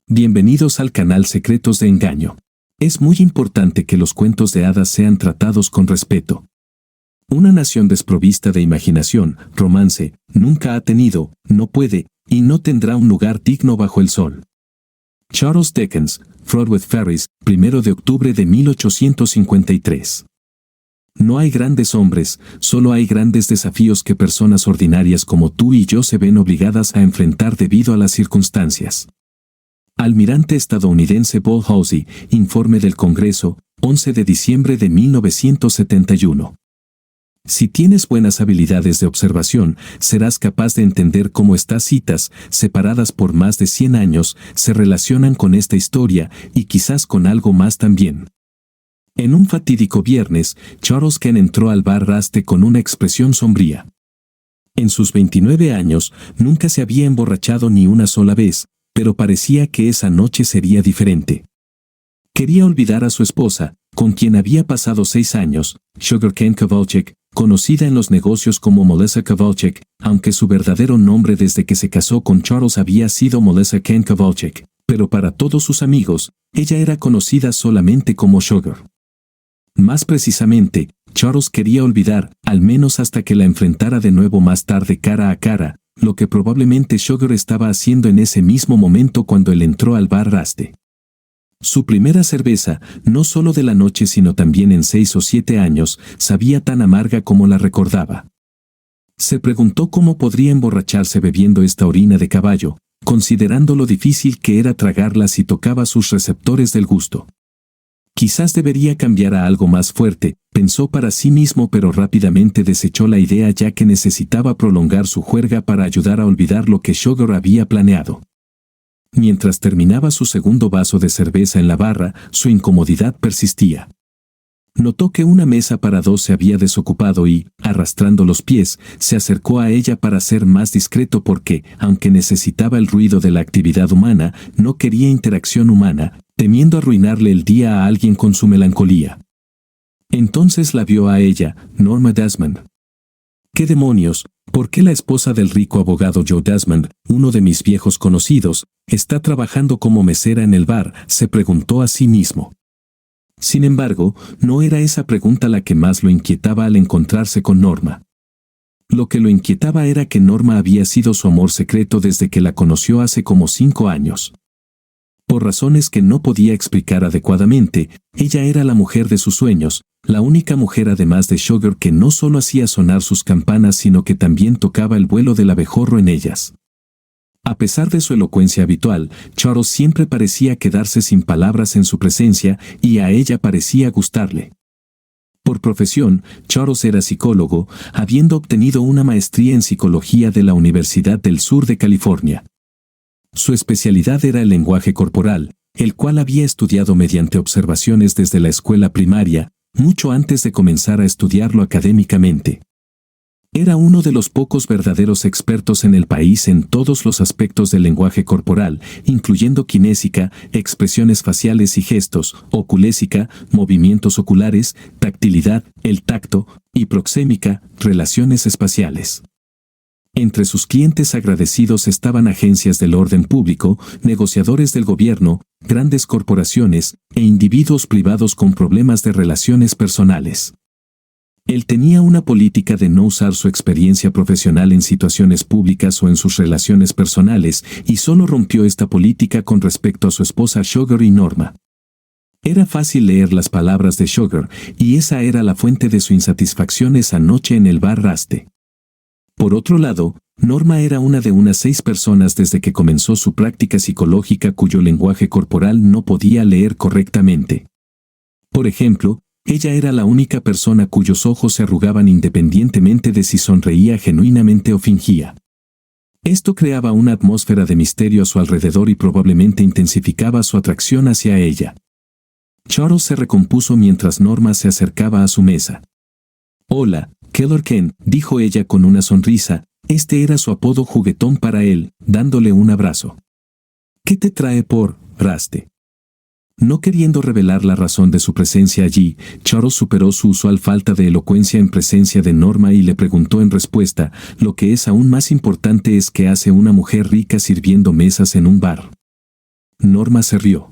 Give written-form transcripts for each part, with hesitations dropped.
Bienvenidos al canal Secretos de Engaño. Es muy importante que los cuentos de hadas sean tratados con respeto. Una nación desprovista de imaginación, romance, nunca ha tenido, no puede, y no tendrá un lugar digno bajo el sol. Charles Dickens, Froedtert Ferris, 1 de octubre de 1853. No hay grandes hombres, solo hay grandes desafíos que personas ordinarias como tú y yo se ven obligadas a enfrentar debido a las circunstancias. Almirante estadounidense Paul Halsey, Informe del Congreso, 11 de diciembre de 1971. Si tienes buenas habilidades de observación, serás capaz de entender cómo estas citas, separadas por más de 100 años, se relacionan con esta historia y quizás con algo más también. En un fatídico viernes, Charles Ken entró al bar Raste con una expresión sombría. En sus 29 años, nunca se había emborrachado ni una sola vez, pero parecía que esa noche sería diferente. Quería olvidar a su esposa, con quien había pasado 6 años, Sugar Cane Kowalczyk, conocida en los negocios como Melissa Kowalczyk, aunque su verdadero nombre desde que se casó con Charles había sido Melissa Cane Kowalczyk, pero para todos sus amigos, ella era conocida solamente como Sugar. Más precisamente, Charles quería olvidar, al menos hasta que la enfrentara de nuevo más tarde cara a cara, lo que probablemente Sugar estaba haciendo en ese mismo momento cuando él entró al bar Raste. Su primera cerveza, no solo de la noche sino también en 6 o 7 años, sabía tan amarga como la recordaba. Se preguntó cómo podría emborracharse bebiendo esta orina de caballo, considerando lo difícil que era tragarla si tocaba sus receptores del gusto. Quizás debería cambiar a algo más fuerte, pensó para sí mismo, pero rápidamente desechó la idea ya que necesitaba prolongar su juerga para ayudar a olvidar lo que Sugar había planeado. Mientras terminaba su segundo vaso de cerveza en la barra, su incomodidad persistía. Notó que una mesa para 2 se había desocupado y, arrastrando los pies, se acercó a ella para ser más discreto porque, aunque necesitaba el ruido de la actividad humana, no quería interacción humana, temiendo arruinarle el día a alguien con su melancolía. Entonces la vio a ella, Norma Desmond. ¿Qué demonios? ¿Por qué la esposa del rico abogado Joe Desmond, uno de mis viejos conocidos, está trabajando como mesera en el bar?, se preguntó a sí mismo. Sin embargo, no era esa pregunta la que más lo inquietaba al encontrarse con Norma. Lo que lo inquietaba era que Norma había sido su amor secreto desde que la conoció hace como 5 años. Por razones que no podía explicar adecuadamente, ella era la mujer de sus sueños, la única mujer además de Sugar que no solo hacía sonar sus campanas sino que también tocaba el vuelo del abejorro en ellas. A pesar de su elocuencia habitual, Charles siempre parecía quedarse sin palabras en su presencia y a ella parecía gustarle. Por profesión, Charles era psicólogo, habiendo obtenido una maestría en psicología de la Universidad del Sur de California. Su especialidad era el lenguaje corporal, el cual había estudiado mediante observaciones desde la escuela primaria, mucho antes de comenzar a estudiarlo académicamente. Era uno de los pocos verdaderos expertos en el país en todos los aspectos del lenguaje corporal, incluyendo kinésica, expresiones faciales y gestos, oculésica, movimientos oculares, tactilidad, el tacto, y proxémica, relaciones espaciales. Entre sus clientes agradecidos estaban agencias del orden público, negociadores del gobierno, grandes corporaciones e individuos privados con problemas de relaciones personales. Él tenía una política de no usar su experiencia profesional en situaciones públicas o en sus relaciones personales, y solo rompió esta política con respecto a su esposa Sugar y Norma. Era fácil leer las palabras de Sugar, y esa era la fuente de su insatisfacción esa noche en el bar Raste. Por otro lado, Norma era una de unas 6 personas desde que comenzó su práctica psicológica cuyo lenguaje corporal no podía leer correctamente. Por ejemplo, ella era la única persona cuyos ojos se arrugaban independientemente de si sonreía genuinamente o fingía. Esto creaba una atmósfera de misterio a su alrededor y probablemente intensificaba su atracción hacia ella. Charles se recompuso mientras Norma se acercaba a su mesa. «Hola, Keller Ken», dijo ella con una sonrisa, este era su apodo juguetón para él, dándole un abrazo. «¿Qué te trae por Raste?». No queriendo revelar la razón de su presencia allí, Charles superó su usual falta de elocuencia en presencia de Norma y le preguntó en respuesta, «Lo que es aún más importante es qué hace una mujer rica sirviendo mesas en un bar». Norma se rió.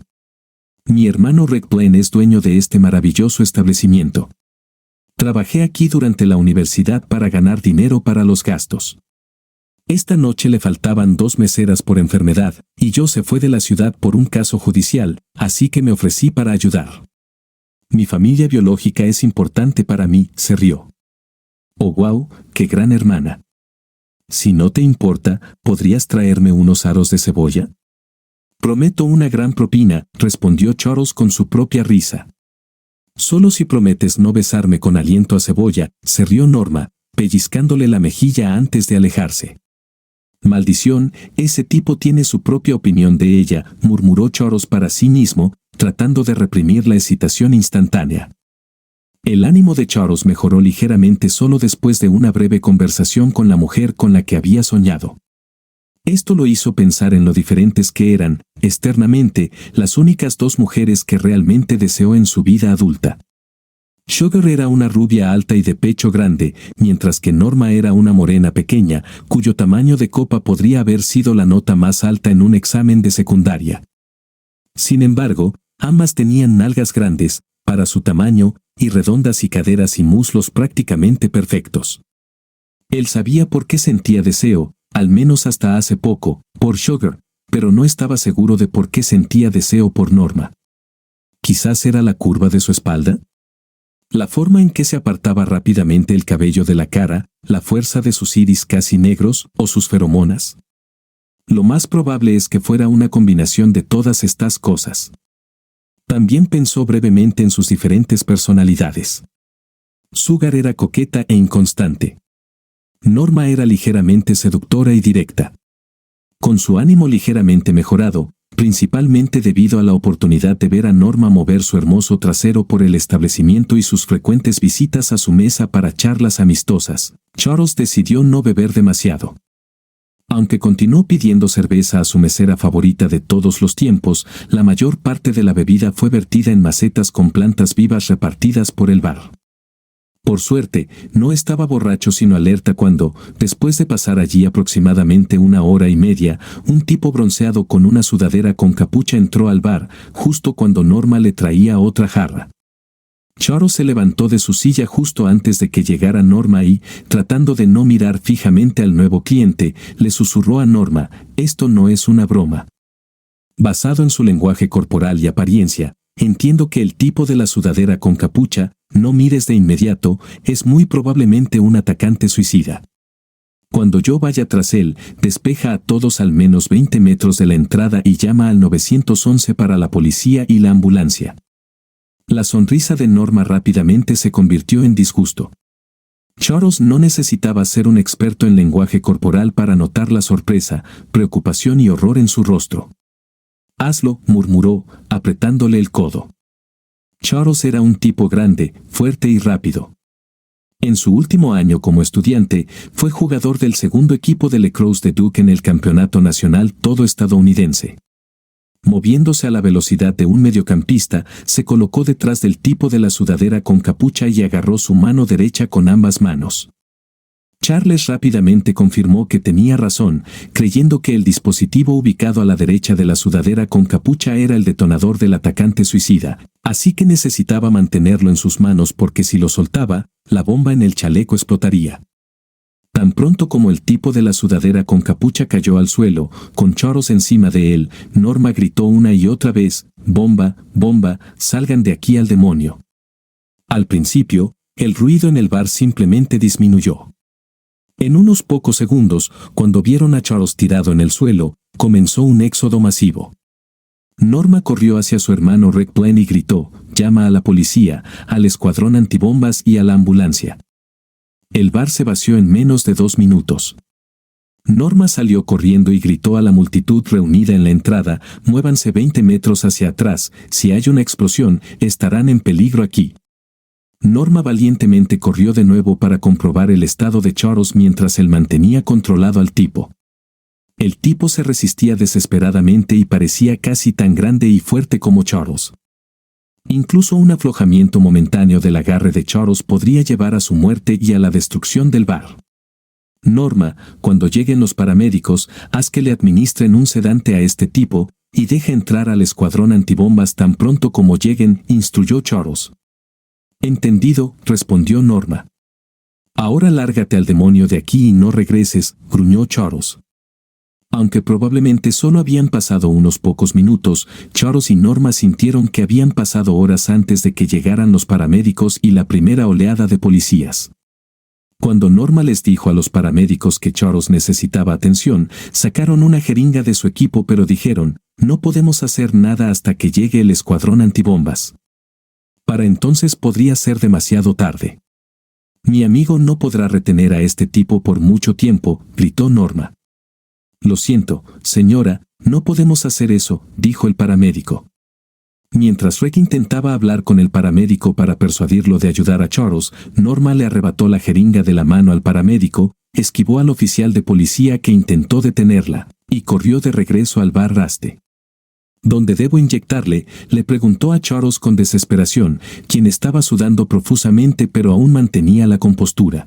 Mi hermano Rick Blaine es dueño de este maravilloso establecimiento. Trabajé aquí durante la universidad para ganar dinero para los gastos. Esta noche le faltaban 2 meseras por enfermedad, y Joe se fue de la ciudad por un caso judicial, así que me ofrecí para ayudar. Mi familia biológica es importante para mí, se rió. Oh, wow, qué gran hermana. Si no te importa, ¿podrías traerme unos aros de cebolla? Prometo una gran propina, respondió Charles con su propia risa. Solo si prometes no besarme con aliento a cebolla, se rió Norma, pellizcándole la mejilla antes de alejarse. Maldición, ese tipo tiene su propia opinión de ella, murmuró Charles para sí mismo, tratando de reprimir la excitación instantánea. El ánimo de Charles mejoró ligeramente solo después de una breve conversación con la mujer con la que había soñado. Esto lo hizo pensar en lo diferentes que eran, externamente, las únicas 2 mujeres que realmente deseó en su vida adulta. Sugar era una rubia alta y de pecho grande, mientras que Norma era una morena pequeña, cuyo tamaño de copa podría haber sido la nota más alta en un examen de secundaria. Sin embargo, ambas tenían nalgas grandes, para su tamaño, y redondas y caderas y muslos prácticamente perfectos. Él sabía por qué sentía deseo, al menos hasta hace poco, por Sugar, pero no estaba seguro de por qué sentía deseo por Norma. ¿Quizás era la curva de su espalda? La forma en que se apartaba rápidamente el cabello de la cara, la fuerza de sus iris casi negros, o sus feromonas. Lo más probable es que fuera una combinación de todas estas cosas. También pensó brevemente en sus diferentes personalidades. Sugar era coqueta e inconstante. Norma era ligeramente seductora y directa. Con su ánimo ligeramente mejorado, principalmente debido a la oportunidad de ver a Norma mover su hermoso trasero por el establecimiento y sus frecuentes visitas a su mesa para charlas amistosas, Charles decidió no beber demasiado. Aunque continuó pidiendo cerveza a su mesera favorita de todos los tiempos, la mayor parte de la bebida fue vertida en macetas con plantas vivas repartidas por el bar. Por suerte, no estaba borracho sino alerta cuando, después de pasar allí aproximadamente 1 hora y media, un tipo bronceado con una sudadera con capucha entró al bar, justo cuando Norma le traía otra jarra. Charles se levantó de su silla justo antes de que llegara Norma y, tratando de no mirar fijamente al nuevo cliente, le susurró a Norma, «Esto no es una broma». Basado en su lenguaje corporal y apariencia, entiendo que el tipo de la sudadera con capucha, no mires de inmediato, es muy probablemente un atacante suicida. Cuando yo vaya tras él, despeja a todos al menos 20 metros de la entrada y llama al 911 para la policía y la ambulancia. La sonrisa de Norma rápidamente se convirtió en disgusto. Charles no necesitaba ser un experto en lenguaje corporal para notar la sorpresa, preocupación y horror en su rostro. «Hazlo», murmuró, apretándole el codo. Charles era un tipo grande, fuerte y rápido. En su último año como estudiante, fue jugador del segundo equipo de Lacrosse de Duke en el campeonato nacional todo estadounidense. Moviéndose a la velocidad de un mediocampista, se colocó detrás del tipo de la sudadera con capucha y agarró su mano derecha con ambas manos. Charles rápidamente confirmó que tenía razón, creyendo que el dispositivo ubicado a la derecha de la sudadera con capucha era el detonador del atacante suicida, así que necesitaba mantenerlo en sus manos porque si lo soltaba, la bomba en el chaleco explotaría. Tan pronto como el tipo de la sudadera con capucha cayó al suelo, con Charles encima de él, Norma gritó una y otra vez, «Bomba, bomba, salgan de aquí al demonio». Al principio, el ruido en el bar simplemente disminuyó. En unos pocos segundos, cuando vieron a Charles tirado en el suelo, comenzó un éxodo masivo. Norma corrió hacia su hermano Rick Blaine y gritó, «Llama a la policía, al escuadrón antibombas y a la ambulancia». El bar se vació en menos de 2 minutos. Norma salió corriendo y gritó a la multitud reunida en la entrada, «Muévanse 20 metros hacia atrás, si hay una explosión, estarán en peligro aquí». Norma valientemente corrió de nuevo para comprobar el estado de Charles mientras él mantenía controlado al tipo. El tipo se resistía desesperadamente y parecía casi tan grande y fuerte como Charles. Incluso un aflojamiento momentáneo del agarre de Charles podría llevar a su muerte y a la destrucción del bar. «Norma, cuando lleguen los paramédicos, haz que le administren un sedante a este tipo», y deja entrar al escuadrón antibombas tan pronto como lleguen, instruyó Charles. Entendido, respondió Norma. Ahora lárgate al demonio de aquí y no regreses, gruñó Charles. Aunque probablemente solo habían pasado unos pocos minutos, Charles y Norma sintieron que habían pasado horas antes de que llegaran los paramédicos y la primera oleada de policías. Cuando Norma les dijo a los paramédicos que Charles necesitaba atención, sacaron una jeringa de su equipo pero dijeron, no podemos hacer nada hasta que llegue el escuadrón antibombas. Para entonces podría ser demasiado tarde. Mi amigo no podrá retener a este tipo por mucho tiempo, gritó Norma. Lo siento, señora, no podemos hacer eso, dijo el paramédico. Mientras Rick intentaba hablar con el paramédico para persuadirlo de ayudar a Charles, Norma le arrebató la jeringa de la mano al paramédico, esquivó al oficial de policía que intentó detenerla, y corrió de regreso al bar Raste. ¿Dónde debo inyectarle?, le preguntó a Charles con desesperación, quien estaba sudando profusamente pero aún mantenía la compostura.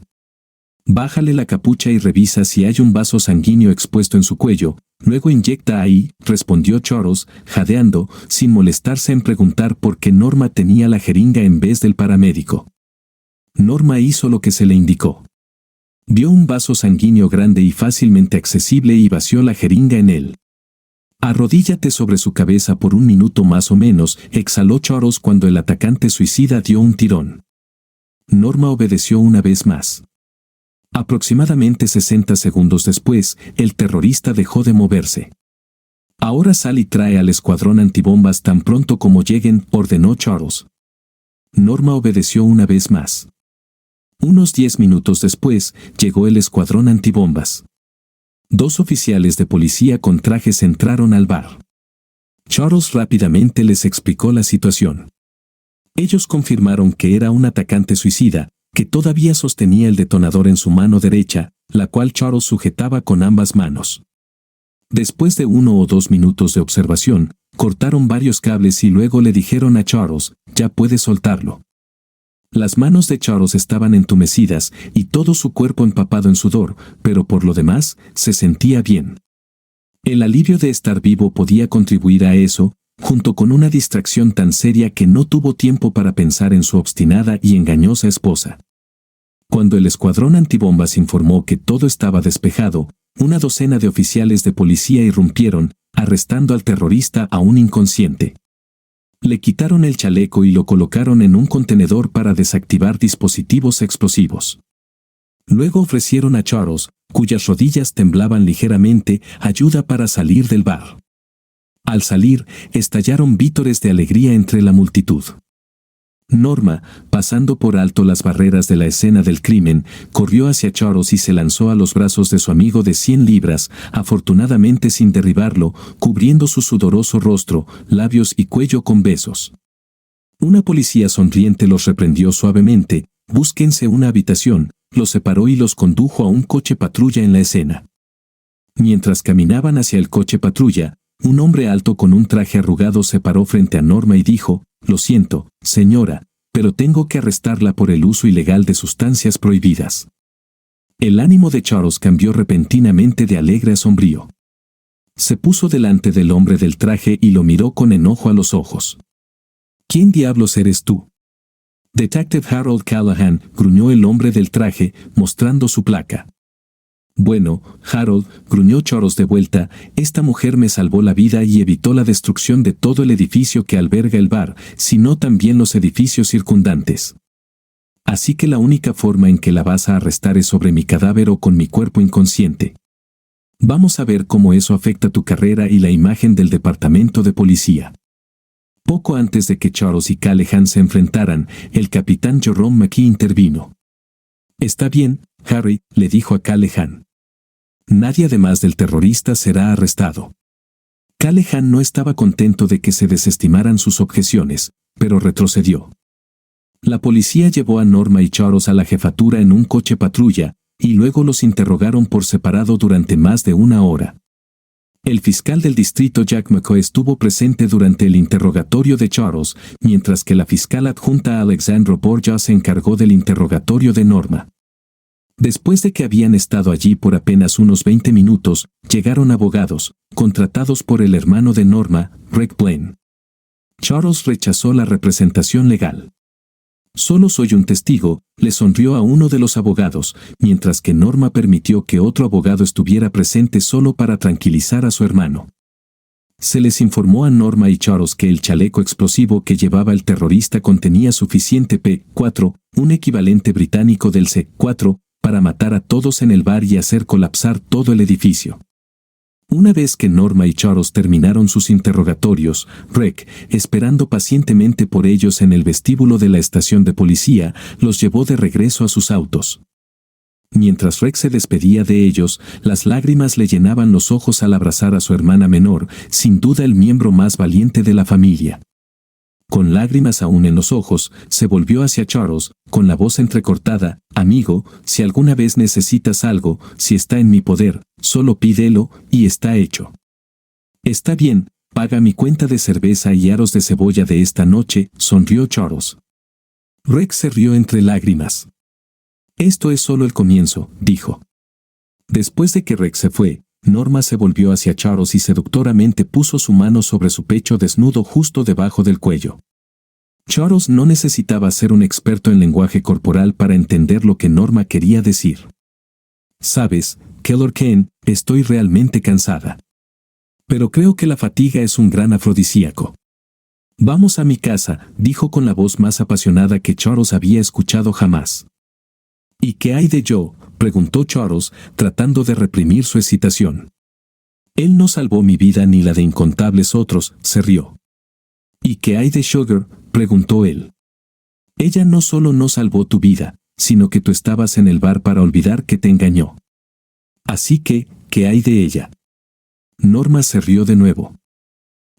Bájale la capucha y revisa si hay un vaso sanguíneo expuesto en su cuello, luego inyecta ahí, respondió Charles, jadeando, sin molestarse en preguntar por qué Norma tenía la jeringa en vez del paramédico. Norma hizo lo que se le indicó. Vio un vaso sanguíneo grande y fácilmente accesible y vació la jeringa en él. Arrodíllate sobre su cabeza por un minuto más o menos, exhaló Charles cuando el atacante suicida dio un tirón. Norma obedeció una vez más. Aproximadamente 60 segundos después, el terrorista dejó de moverse. Ahora sal y trae al escuadrón antibombas tan pronto como lleguen, ordenó Charles. Norma obedeció una vez más. Unos 10 minutos después, llegó el escuadrón antibombas. 2 oficiales de policía con trajes entraron al bar. Charles rápidamente les explicó la situación. Ellos confirmaron que era un atacante suicida, que todavía sostenía el detonador en su mano derecha, la cual Charles sujetaba con ambas manos. Después de 1 o 2 minutos de observación, cortaron varios cables y luego le dijeron a Charles, ya puedes soltarlo. Las manos de Charles estaban entumecidas y todo su cuerpo empapado en sudor, pero por lo demás, se sentía bien. El alivio de estar vivo podía contribuir a eso, junto con una distracción tan seria que no tuvo tiempo para pensar en su obstinada y engañosa esposa. Cuando el escuadrón antibombas informó que todo estaba despejado, una docena de oficiales de policía irrumpieron, arrestando al terrorista aún inconsciente. Le quitaron el chaleco y lo colocaron en un contenedor para desactivar dispositivos explosivos. Luego ofrecieron a Charles, cuyas rodillas temblaban ligeramente, ayuda para salir del bar. Al salir, estallaron vítores de alegría entre la multitud. Norma, pasando por alto las barreras de la escena del crimen, corrió hacia Charles y se lanzó a los brazos de su amigo de 100 libras, afortunadamente sin derribarlo, cubriendo su sudoroso rostro, labios y cuello con besos. Una policía sonriente los reprendió suavemente, búsquense una habitación, los separó y los condujo a un coche patrulla en la escena. Mientras caminaban hacia el coche patrulla, un hombre alto con un traje arrugado se paró frente a Norma y dijo, lo siento, señora, pero tengo que arrestarla por el uso ilegal de sustancias prohibidas. El ánimo de Charles cambió repentinamente de alegre a sombrío. Se puso delante del hombre del traje y lo miró con enojo a los ojos. ¿Quién diablos eres tú? Detective Harold Callahan, gruñó el hombre del traje, mostrando su placa. Bueno, Harold, gruñó Charles de vuelta, esta mujer me salvó la vida y evitó la destrucción de todo el edificio que alberga el bar, sino también los edificios circundantes. Así que la única forma en que la vas a arrestar es sobre mi cadáver o con mi cuerpo inconsciente. Vamos a ver cómo eso afecta tu carrera y la imagen del departamento de policía. Poco antes de que Charles y Callahan se enfrentaran, el capitán Jerome McKee intervino. Está bien, Harry, le dijo a Callahan. Nadie además del terrorista será arrestado. Callahan no estaba contento de que se desestimaran sus objeciones, pero retrocedió. La policía llevó a Norma y Charles a la jefatura en un coche patrulla, y luego los interrogaron por separado durante más de 1 hora. El fiscal del distrito Jack McCoy estuvo presente durante el interrogatorio de Charles, mientras que la fiscal adjunta Alexandra Borgia se encargó del interrogatorio de Norma. Después de que habían estado allí por apenas unos 20 minutos, llegaron abogados, contratados por el hermano de Norma, Rick Blaine. Charles rechazó la representación legal. Solo soy un testigo, le sonrió a uno de los abogados, mientras que Norma permitió que otro abogado estuviera presente solo para tranquilizar a su hermano. Se les informó a Norma y Charles que el chaleco explosivo que llevaba el terrorista contenía suficiente P4, un equivalente británico del C4, para matar a todos en el bar y hacer colapsar todo el edificio. Una vez que Norma y Charles terminaron sus interrogatorios, Rick, esperando pacientemente por ellos en el vestíbulo de la estación de policía, los llevó de regreso a sus autos. Mientras Rick se despedía de ellos, las lágrimas le llenaban los ojos al abrazar a su hermana menor, sin duda el miembro más valiente de la familia. Con lágrimas aún en los ojos, se volvió hacia Charles, con la voz entrecortada: «Amigo, si alguna vez necesitas algo, si está en mi poder, solo pídelo, y está hecho». «Está bien, paga mi cuenta de cerveza y aros de cebolla de esta noche», sonrió Charles. Rick se rió entre lágrimas. «Esto es solo el comienzo», dijo. Después de que Rick se fue, Norma se volvió hacia Charles y seductoramente puso su mano sobre su pecho desnudo justo debajo del cuello. Charles no necesitaba ser un experto en lenguaje corporal para entender lo que Norma quería decir. «Sabes, Keller Kane, estoy realmente cansada. Pero creo que la fatiga es un gran afrodisíaco». «Vamos a mi casa», dijo con la voz más apasionada que Charles había escuchado jamás. «¿Y qué hay de Joe?», preguntó Charles, tratando de reprimir su excitación. «Él no salvó mi vida ni la de incontables otros», se rió. «¿Y qué hay de Sugar?», preguntó él. «Ella no solo no salvó tu vida, sino que tú estabas en el bar para olvidar que te engañó. Así que, ¿qué hay de ella?». Norma se rió de nuevo.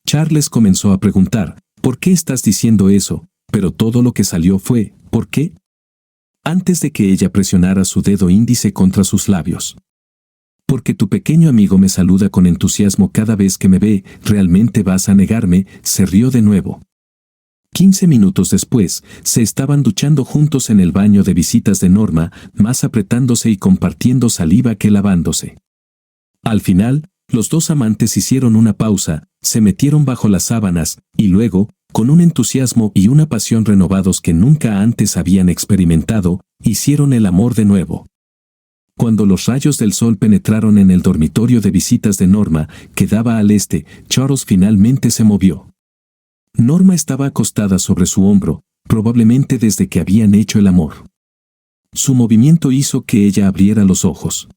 Charles comenzó a preguntar: «¿Por qué estás diciendo eso?», pero todo lo que salió fue: «¿Por qué?», antes de que ella presionara su dedo índice contra sus labios. «Porque tu pequeño amigo me saluda con entusiasmo cada vez que me ve, ¿realmente vas a negarme?», se rió de nuevo. 15 minutos después, se estaban duchando juntos en el baño de visitas de Norma, más apretándose y compartiendo saliva que lavándose. Al final, los dos amantes hicieron una pausa, se metieron bajo las sábanas, y luego, con un entusiasmo y una pasión renovados que nunca antes habían experimentado, hicieron el amor de nuevo. Cuando los rayos del sol penetraron en el dormitorio de visitas de Norma, que daba al este, Charles finalmente se movió. Norma estaba acostada sobre su hombro, probablemente desde que habían hecho el amor. Su movimiento hizo que ella abriera los ojos.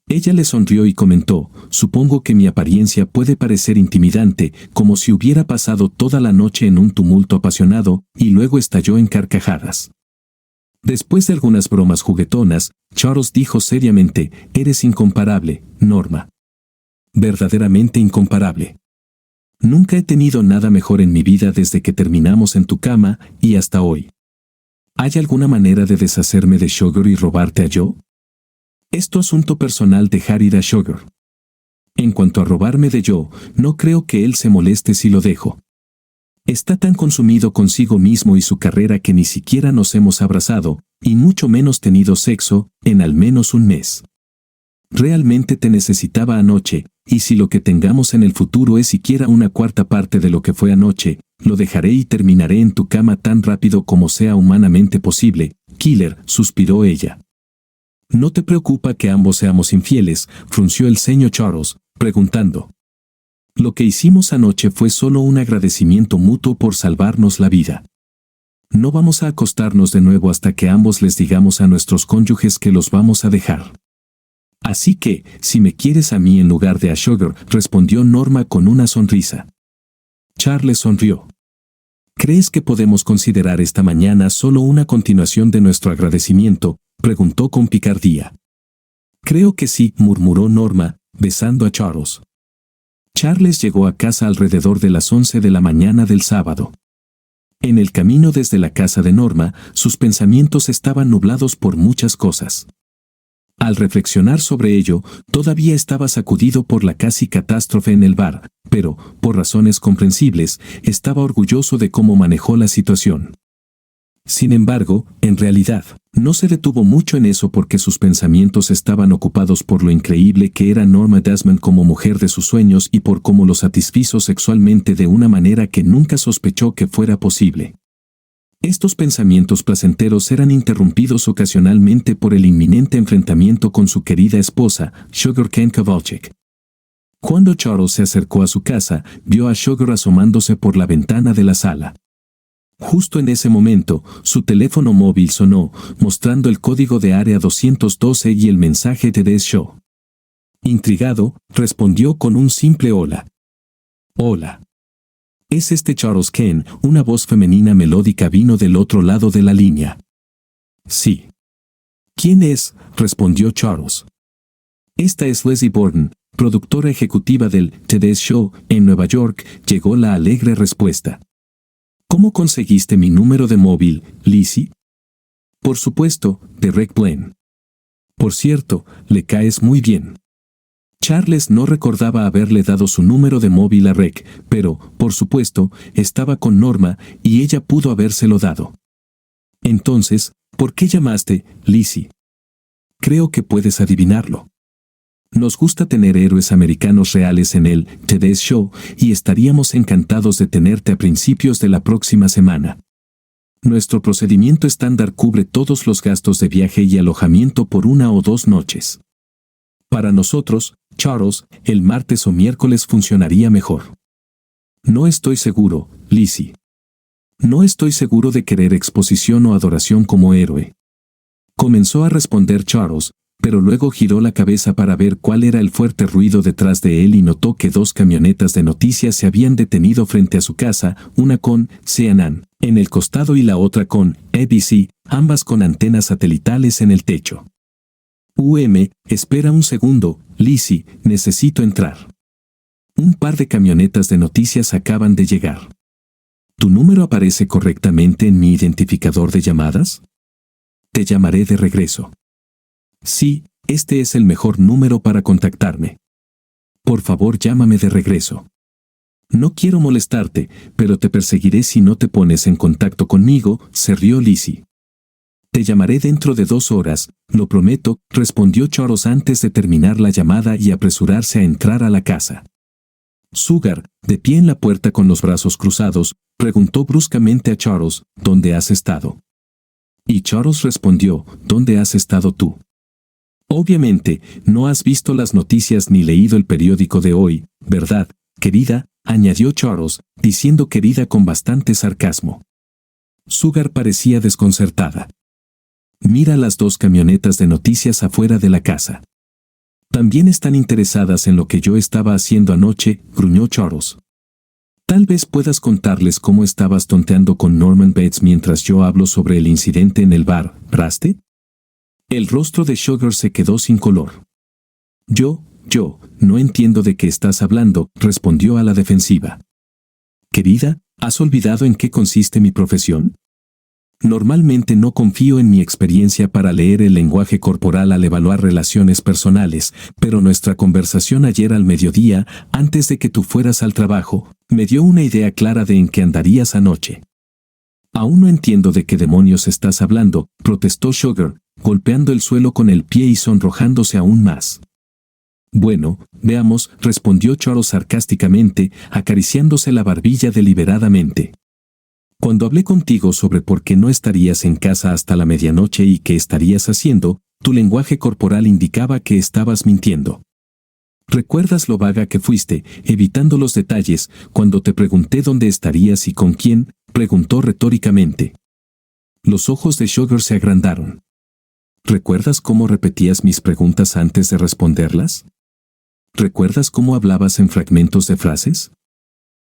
Ella le sonrió y comentó: «Supongo que mi apariencia puede parecer intimidante, como si hubiera pasado toda la noche en un tumulto apasionado», y luego estalló en carcajadas. Después de algunas bromas juguetonas, Charles dijo seriamente: «Eres incomparable, Norma. Verdaderamente incomparable. Nunca he tenido nada mejor en mi vida desde que terminamos en tu cama, y hasta hoy. ¿Hay alguna manera de deshacerme de Sugar y robarte a Joe? Es tu asunto personal dejar ir a Sugar. En cuanto a robarme de Joe, no creo que él se moleste si lo dejo. Está tan consumido consigo mismo y su carrera que ni siquiera nos hemos abrazado, y mucho menos tenido sexo, en al menos un mes. Realmente te necesitaba anoche, y si lo que tengamos en el futuro es siquiera una cuarta parte de lo que fue anoche, lo dejaré y terminaré en tu cama tan rápido como sea humanamente posible», Killer, suspiró ella. «¿No te preocupa que ambos seamos infieles?», frunció el ceño Charles, preguntando. «Lo que hicimos anoche fue solo un agradecimiento mutuo por salvarnos la vida. No vamos a acostarnos de nuevo hasta que ambos les digamos a nuestros cónyuges que los vamos a dejar. Así que, si me quieres a mí en lugar de a Sugar», respondió Norma con una sonrisa. Charles sonrió. «¿Crees que podemos considerar esta mañana solo una continuación de nuestro agradecimiento?», preguntó con picardía. «Creo que sí», murmuró Norma, besando a Charles. Charles llegó a casa alrededor de las 11 de la mañana del sábado. En el camino desde la casa de Norma, sus pensamientos estaban nublados por muchas cosas. Al reflexionar sobre ello, todavía estaba sacudido por la casi catástrofe en el bar, pero, por razones comprensibles, estaba orgulloso de cómo manejó la situación. Sin embargo, en realidad, no se detuvo mucho en eso porque sus pensamientos estaban ocupados por lo increíble que era Norma Desmond como mujer de sus sueños y por cómo lo satisfizo sexualmente de una manera que nunca sospechó que fuera posible. Estos pensamientos placenteros eran interrumpidos ocasionalmente por el inminente enfrentamiento con su querida esposa, Sugar Cane Kowalczyk. Cuando Charles se acercó a su casa, vio a Sugar asomándose por la ventana de la sala. Justo en ese momento, su teléfono móvil sonó, mostrando el código de área 212 y el mensaje de The Show. Intrigado, respondió con un simple hola. Hola. ¿Es este Charles Kane? Una voz femenina melódica vino del otro lado de la línea. Sí. ¿Quién es? Respondió Charles. Esta es Leslie Borden, productora ejecutiva del Today Show en Nueva York, llegó la alegre respuesta. ¿Cómo conseguiste mi número de móvil, Lizzie? Por supuesto, de Rick Blaine. Por cierto, le caes muy bien. Charles no recordaba haberle dado su número de móvil a Rick, pero, por supuesto, estaba con Norma y ella pudo habérselo dado. Entonces, ¿por qué llamaste, Lizzie? Creo que puedes adivinarlo. Nos gusta tener héroes americanos reales en el Today Show y estaríamos encantados de tenerte a principios de la próxima semana. Nuestro procedimiento estándar cubre todos los gastos de viaje y alojamiento por 1 o 2 noches. Para nosotros, Charles, el martes o miércoles funcionaría mejor. No estoy seguro, Lizzie. No estoy seguro de querer exposición o adoración como héroe. Comenzó a responder Charles, pero luego giró la cabeza para ver cuál era el fuerte ruido detrás de él y notó que 2 camionetas de noticias se habían detenido frente a su casa, una con CNN en el costado y la otra con ABC, ambas con antenas satelitales en el techo. Espera un segundo, Lizzie, necesito entrar. Un par de camionetas de noticias acaban de llegar. ¿Tu número aparece correctamente en mi identificador de llamadas? Te llamaré de regreso. Sí, este es el mejor número para contactarme. Por favor, llámame de regreso. No quiero molestarte, pero te perseguiré si no te pones en contacto conmigo, se rió Lizzie. Te llamaré dentro de 2 horas, lo prometo, respondió Charles antes de terminar la llamada y apresurarse a entrar a la casa. Sugar, de pie en la puerta con los brazos cruzados, preguntó bruscamente a Charles, ¿dónde has estado? Y Charles respondió, ¿dónde has estado tú? Obviamente, no has visto las noticias ni leído el periódico de hoy, ¿verdad, querida? Añadió Charles, diciendo querida con bastante sarcasmo. Sugar parecía desconcertada. Mira las 2 camionetas de noticias afuera de la casa. También están interesadas en lo que yo estaba haciendo anoche, gruñó Charles. Tal vez puedas contarles cómo estabas tonteando con Norman Bates mientras yo hablo sobre el incidente en el bar, ¿raste? El rostro de Sugar se quedó sin color. Yo, no entiendo de qué estás hablando, respondió a la defensiva. Querida, ¿has olvidado en qué consiste mi profesión? Normalmente no confío en mi experiencia para leer el lenguaje corporal al evaluar relaciones personales, pero nuestra conversación ayer al mediodía, antes de que tú fueras al trabajo, me dio una idea clara de en qué andarías anoche. Aún no entiendo de qué demonios estás hablando, protestó Sugar, golpeando el suelo con el pie y sonrojándose aún más. Bueno, veamos, respondió Charles sarcásticamente, acariciándose la barbilla deliberadamente. Cuando hablé contigo sobre por qué no estarías en casa hasta la medianoche y qué estarías haciendo, tu lenguaje corporal indicaba que estabas mintiendo. ¿Recuerdas lo vaga que fuiste, evitando los detalles, cuando te pregunté dónde estarías y con quién? Preguntó retóricamente. Los ojos de Sugar se agrandaron. ¿Recuerdas cómo repetías mis preguntas antes de responderlas? ¿Recuerdas cómo hablabas en fragmentos de frases?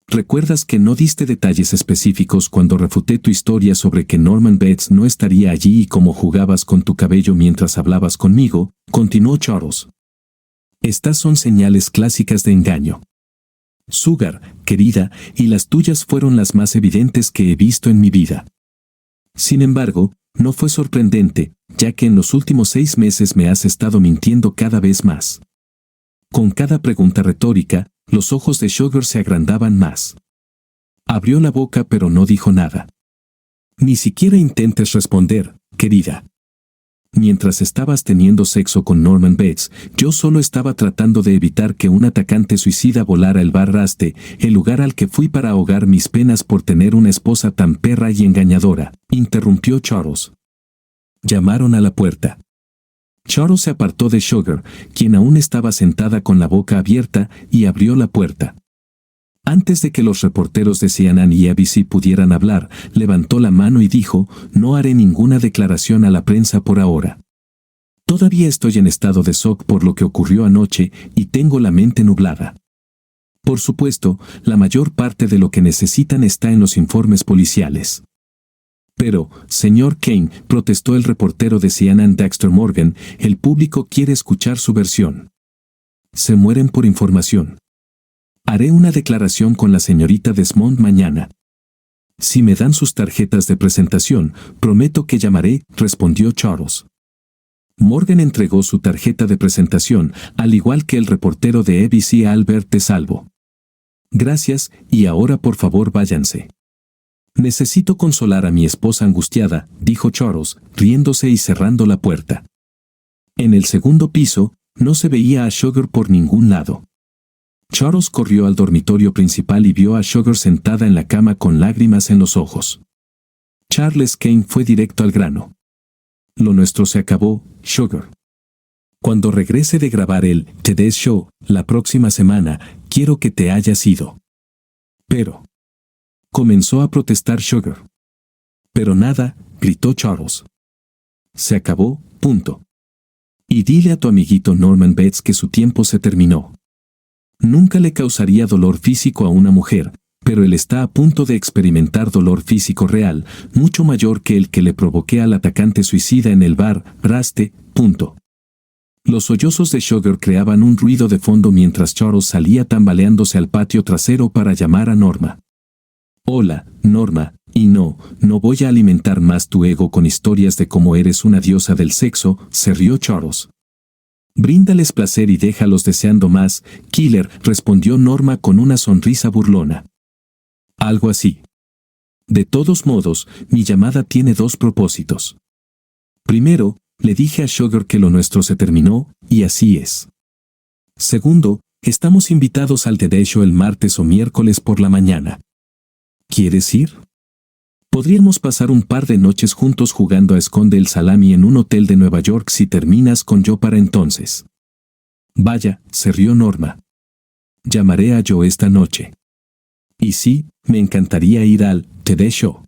¿Recuerdas que no diste detalles específicos cuando refuté tu historia sobre que Norman Bates no estaría allí y cómo jugabas con tu cabello mientras hablabas conmigo? Continuó Charles. Estas son señales clásicas de engaño. Sugar, querida, y las tuyas fueron las más evidentes que he visto en mi vida. Sin embargo, no fue sorprendente, ya que en los últimos 6 meses me has estado mintiendo cada vez más. Con cada pregunta retórica, los ojos de Sugar se agrandaban más. Abrió la boca pero no dijo nada. Ni siquiera intentes responder, querida. Mientras estabas teniendo sexo con Norman Bates, yo solo estaba tratando de evitar que un atacante suicida volara el bar Raste, el lugar al que fui para ahogar mis penas por tener una esposa tan perra y engañadora, interrumpió Charles. Llamaron a la puerta. Charles se apartó de Sugar, quien aún estaba sentada con la boca abierta, y abrió la puerta. Antes de que los reporteros de CNN y ABC pudieran hablar, levantó la mano y dijo: «No haré ninguna declaración a la prensa por ahora. Todavía estoy en estado de shock por lo que ocurrió anoche y tengo la mente nublada. Por supuesto, la mayor parte de lo que necesitan está en los informes policiales». «Pero, señor Kane», protestó el reportero de CNN Dexter Morgan, «el público quiere escuchar su versión. Se mueren por información. Haré una declaración con la señorita Desmond mañana. Si me dan sus tarjetas de presentación, prometo que llamaré», respondió Charles. Morgan entregó su tarjeta de presentación, al igual que el reportero de ABC Albert de Salvo. «Gracias, y ahora por favor váyanse. Necesito consolar a mi esposa angustiada», dijo Charles, riéndose y cerrando la puerta. En el segundo piso, no se veía a Sugar por ningún lado. Charles corrió al dormitorio principal y vio a Sugar sentada en la cama con lágrimas en los ojos. Charles Kane fue directo al grano. «Lo nuestro se acabó, Sugar. Cuando regrese de grabar el Today Show, la próxima semana, quiero que te hayas ido». «Pero», comenzó a protestar Sugar. «Pero nada», gritó Charles. «Se acabó, punto. Y dile a tu amiguito Norman Bates que su tiempo se terminó. Nunca le causaría dolor físico a una mujer, pero él está a punto de experimentar dolor físico real, mucho mayor que el que le provoqué al atacante suicida en el bar Raste, punto». Los sollozos de Sugar creaban un ruido de fondo mientras Charles salía tambaleándose al patio trasero para llamar a Norma. «Hola, Norma, y no voy a alimentar más tu ego con historias de cómo eres una diosa del sexo», se rió Charles. «Bríndales placer y déjalos deseando más, killer», respondió Norma con una sonrisa burlona. «Algo así. De todos modos, mi llamada tiene dos propósitos. Primero, le dije a Sugar que lo nuestro se terminó, y así es. Segundo, estamos invitados al Today Show el martes o miércoles por la mañana. ¿Quieres ir? Podríamos pasar un par de noches juntos jugando a esconde el salami en un hotel de Nueva York si terminas con yo para entonces». «Vaya», se rió Norma. «Llamaré a Joe esta noche. Y sí, me encantaría ir al Today Show.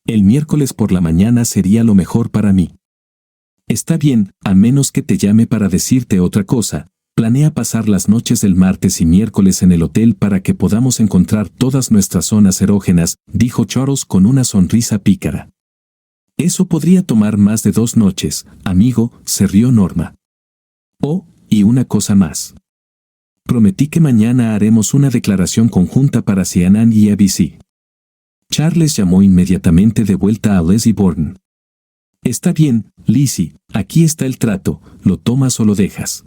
El miércoles por la mañana sería lo mejor para mí». «Está bien, a menos que te llame para decirte otra cosa. Planea pasar las noches del martes y miércoles en el hotel para que podamos encontrar todas nuestras zonas erógenas», dijo Charles con una sonrisa pícara. «Eso podría tomar más de 2 noches, amigo», se rió Norma. «Oh, y una cosa más. Prometí que mañana haremos una declaración conjunta para CNN y ABC». Charles llamó inmediatamente de vuelta a Leslie Borden. «Está bien, Lizzie, aquí está el trato, ¿lo tomas o lo dejas?».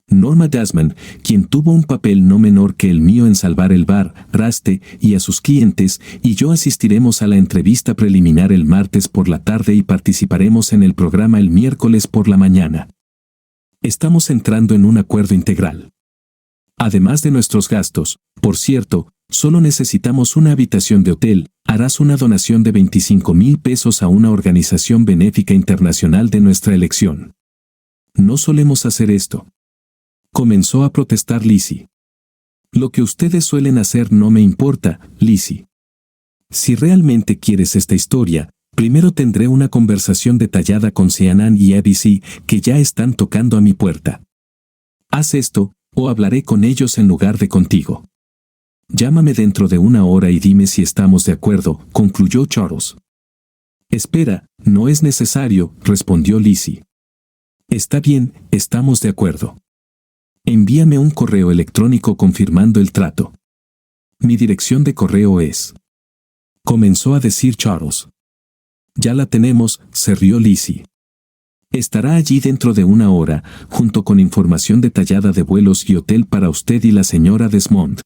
Norma Desmond, quien tuvo un papel no menor que el mío en salvar el bar Raste y a sus clientes, y yo asistiremos a la entrevista preliminar el martes por la tarde y participaremos en el programa el miércoles por la mañana. Estamos entrando en un acuerdo integral. Además de nuestros gastos, por cierto, solo necesitamos una habitación de hotel. Harás una donación de $25,000 a una organización benéfica internacional de nuestra elección. No solemos hacer esto. Comenzó a protestar Lizzie. «Lo que ustedes suelen hacer no me importa, Lizzie. Si realmente quieres esta historia, primero tendré una conversación detallada con CNN y ABC que ya están tocando a mi puerta. Haz esto, o hablaré con ellos en lugar de contigo. Llámame dentro de 1 hora y dime si estamos de acuerdo», concluyó Charles. «Espera, no es necesario», respondió Lizzie. «Está bien, estamos de acuerdo. Envíame un correo electrónico confirmando el trato. Mi dirección de correo es…», comenzó a decir Charles. «Ya la tenemos», se rió Lizzie. «Estará allí dentro de 1 hora, junto con información detallada de vuelos y hotel para usted y la señora Desmond».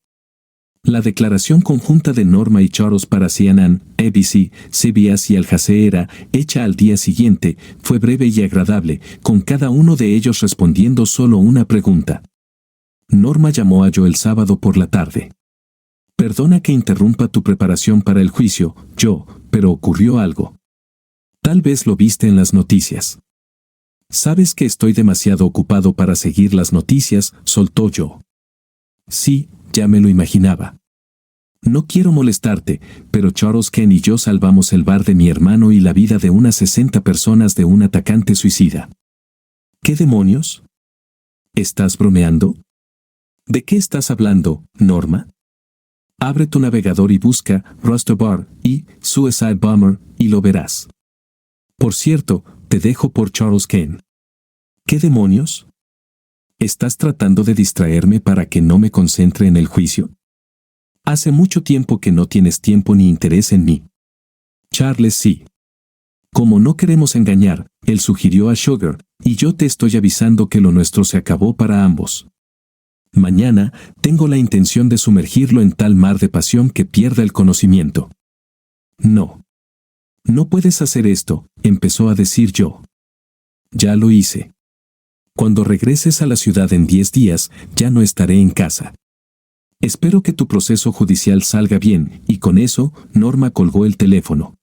La declaración conjunta de Norma y Charles para CNN, ABC, CBS y Al Jazeera, hecha al día siguiente, fue breve y agradable, con cada uno de ellos respondiendo solo una pregunta. Norma llamó a Joe el sábado por la tarde. Perdona que interrumpa tu preparación para el juicio, Joe, pero ocurrió algo. Tal vez lo viste en las noticias. Sabes que estoy demasiado ocupado para seguir las noticias, soltó Joe. Sí, ya me lo imaginaba. No quiero molestarte, pero Charles Ken y yo salvamos el bar de mi hermano y la vida de unas 60 personas de un atacante suicida. ¿Qué demonios? ¿Estás bromeando? ¿De qué estás hablando, Norma? Abre tu navegador y busca Rooster Bar y Suicide Bomber y lo verás. Por cierto, te dejo por Charles Ken. ¿Qué demonios? ¿Estás tratando de distraerme para que no me concentre en el juicio? Hace mucho tiempo que no tienes tiempo ni interés en mí. Charles sí. Como no queremos engañar, él sugirió a Sugar, y yo te estoy avisando que lo nuestro se acabó para ambos. Mañana, tengo la intención de sumergirlo en tal mar de pasión que pierda el conocimiento. No. No puedes hacer esto, empezó a decir yo. Ya lo hice. Cuando regreses a la ciudad en 10 días, ya no estaré en casa. Espero que tu proceso judicial salga bien, y con eso, Norma colgó el teléfono.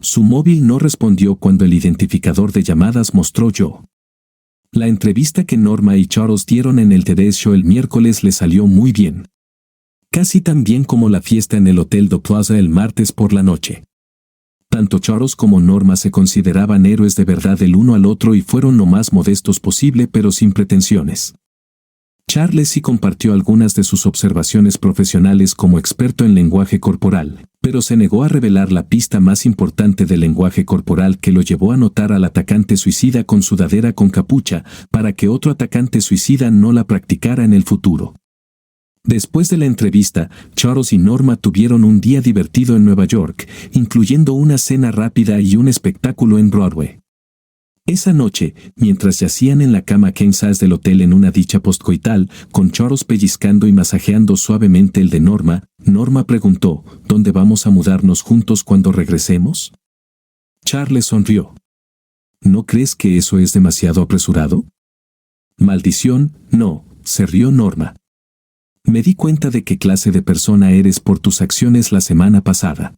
Su móvil no respondió cuando el identificador de llamadas mostró yo. La entrevista que Norma y Charles dieron en el Today Show el miércoles le salió muy bien. Casi tan bien como la fiesta en el Hotel do Plaza el martes por la noche. Tanto Charles como Norma se consideraban héroes de verdad el uno al otro y fueron lo más modestos posible pero sin pretensiones. Charles sí compartió algunas de sus observaciones profesionales como experto en lenguaje corporal, pero se negó a revelar la pista más importante del lenguaje corporal que lo llevó a notar al atacante suicida con sudadera con capucha, para que otro atacante suicida no la practicara en el futuro. Después de la entrevista, Charles y Norma tuvieron un día divertido en Nueva York, incluyendo una cena rápida y un espectáculo en Broadway. Esa noche, mientras yacían en la cama king size del hotel en una dicha postcoital, con Charles pellizcando y masajeando suavemente el de Norma, Norma preguntó, ¿dónde vamos a mudarnos juntos cuando regresemos? Charles sonrió. ¿No crees que eso es demasiado apresurado? Maldición, no, se rió Norma. Me di cuenta de qué clase de persona eres por tus acciones la semana pasada.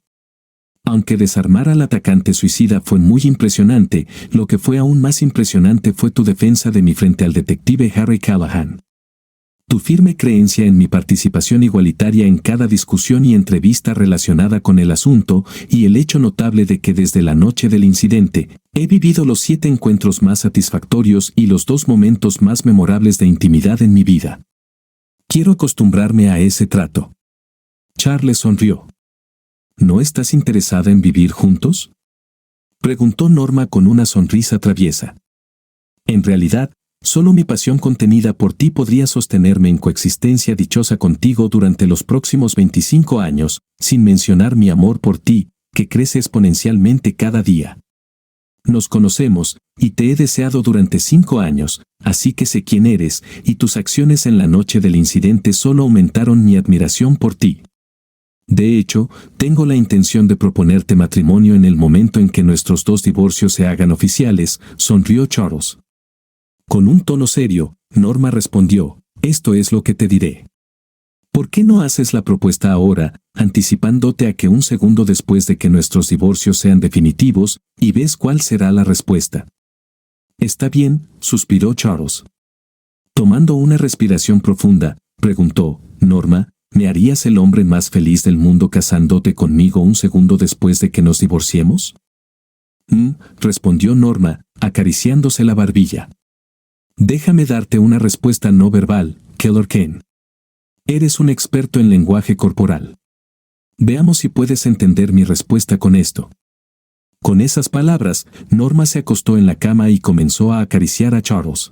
Aunque desarmar al atacante suicida fue muy impresionante, lo que fue aún más impresionante fue tu defensa de mí frente al detective Harry Callahan. Tu firme creencia en mi participación igualitaria en cada discusión y entrevista relacionada con el asunto, y el hecho notable de que desde la noche del incidente, he vivido los 7 encuentros más satisfactorios y los 2 momentos más memorables de intimidad en mi vida. Quiero acostumbrarme a ese trato. Charles sonrió. ¿No estás interesada en vivir juntos? Preguntó Norma con una sonrisa traviesa. En realidad, solo mi pasión contenida por ti podría sostenerme en coexistencia dichosa contigo durante los próximos 25 años, sin mencionar mi amor por ti, que crece exponencialmente cada día. Nos conocemos, y te he deseado durante 5 años, así que sé quién eres, y tus acciones en la noche del incidente solo aumentaron mi admiración por ti. De hecho, tengo la intención de proponerte matrimonio en el momento en que nuestros 2 divorcios se hagan oficiales, sonrió Charles. Con un tono serio, Norma respondió, esto es lo que te diré. ¿Por qué no haces la propuesta ahora, anticipándote a que un segundo después de que nuestros divorcios sean definitivos, y ves cuál será la respuesta? Está bien, suspiró Charles. Tomando una respiración profunda, preguntó, Norma, ¿me harías el hombre más feliz del mundo casándote conmigo un segundo después de que nos divorciemos? Respondió Norma, acariciándose la barbilla. Déjame darte una respuesta no verbal, Keller Ken. Eres un experto en lenguaje corporal. Veamos si puedes entender mi respuesta con esto. Con esas palabras, Norma se acostó en la cama y comenzó a acariciar a Charles.